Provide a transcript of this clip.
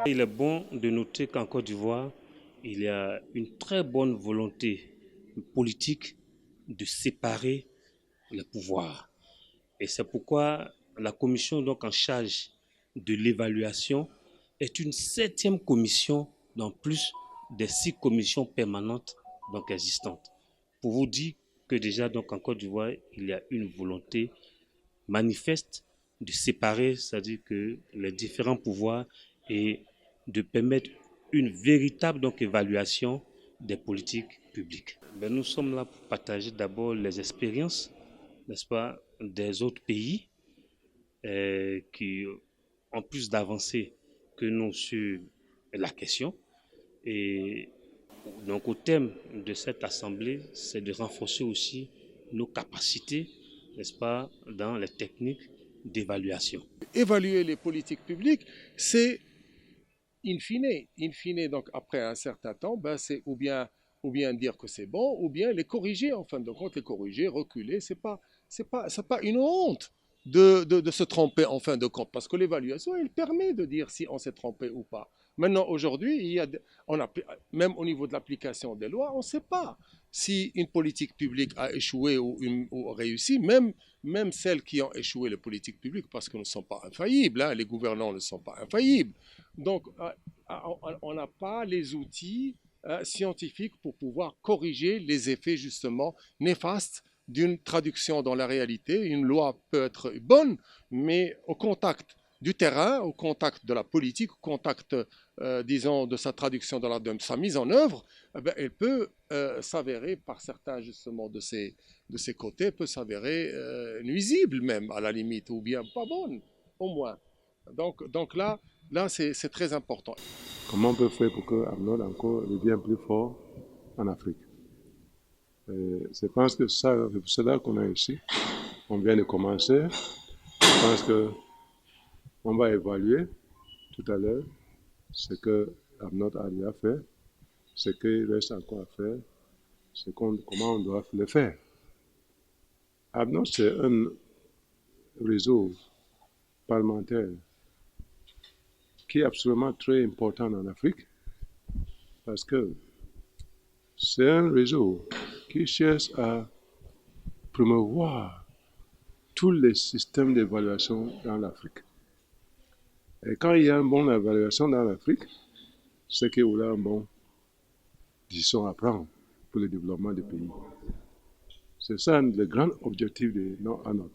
Il est bon de noter qu'en Côte d'Ivoire, il y a une très bonne volonté politique de séparer les pouvoirs. Et c'est pourquoi la commission donc en charge de l'évaluation est une 7e commission dans plus des 6 commissions permanentes donc existantes. Pour vous dire que déjà donc en Côte d'Ivoire, il y a une volonté manifeste de séparer, c'est-à-dire que les différents pouvoirs et de permettre une véritable donc évaluation des politiques publiques. Nous sommes là pour partager d'abord les expériences, n'est-ce pas, des autres pays qui ont plus d'avancées que nous sur la question. Et donc au thème de cette assemblée, c'est de renforcer aussi nos capacités, n'est-ce pas, dans les techniques d'évaluation. Évaluer les politiques publiques, c'est in fine, donc après un certain temps, c'est ou bien dire que c'est bon, ou bien les corriger en fin de compte, les corriger, reculer. C'est pas une honte de se tromper en fin de compte, parce que l'évaluation, elle permet de dire si on s'est trompé ou pas. Maintenant, aujourd'hui, même au niveau de l'application des lois, on ne sait pas si une politique publique a échoué ou réussi, même celles qui ont échoué, les politiques publiques, parce que nous ne sommes pas infaillibles, hein, les gouvernants ne sont pas infaillibles. Donc, on n'a pas les outils scientifiques pour pouvoir corriger les effets justement néfastes d'une traduction dans la réalité. Une loi peut être bonne, mais au contact du terrain, au contact de la politique, au contact, disons, de sa traduction, de sa mise en œuvre, elle peut s'avérer, par certains justement de ses côtés, peut s'avérer nuisible même, à la limite, ou bien pas bonne, au moins. Donc là c'est très important. Comment on peut faire pour que Arnold encore devienne plus fort en Afrique? Je pense que c'est pour cela qu'on est ici. On vient de commencer. Je pense qu'on va évaluer tout à l'heure ce que Arnold a déjà fait, ce qu'il reste encore à faire, comment on doit le faire. Arnold, c'est un réseau parlementaire qui est absolument très important en Afrique parce que c'est un réseau qui cherche à promouvoir tous les systèmes d'évaluation dans l'Afrique. Et quand il y a une bonne évaluation dans l'Afrique, c'est qu'il y a un bon décision à prendre pour le développement du pays. C'est ça le grand objectif de Arnold.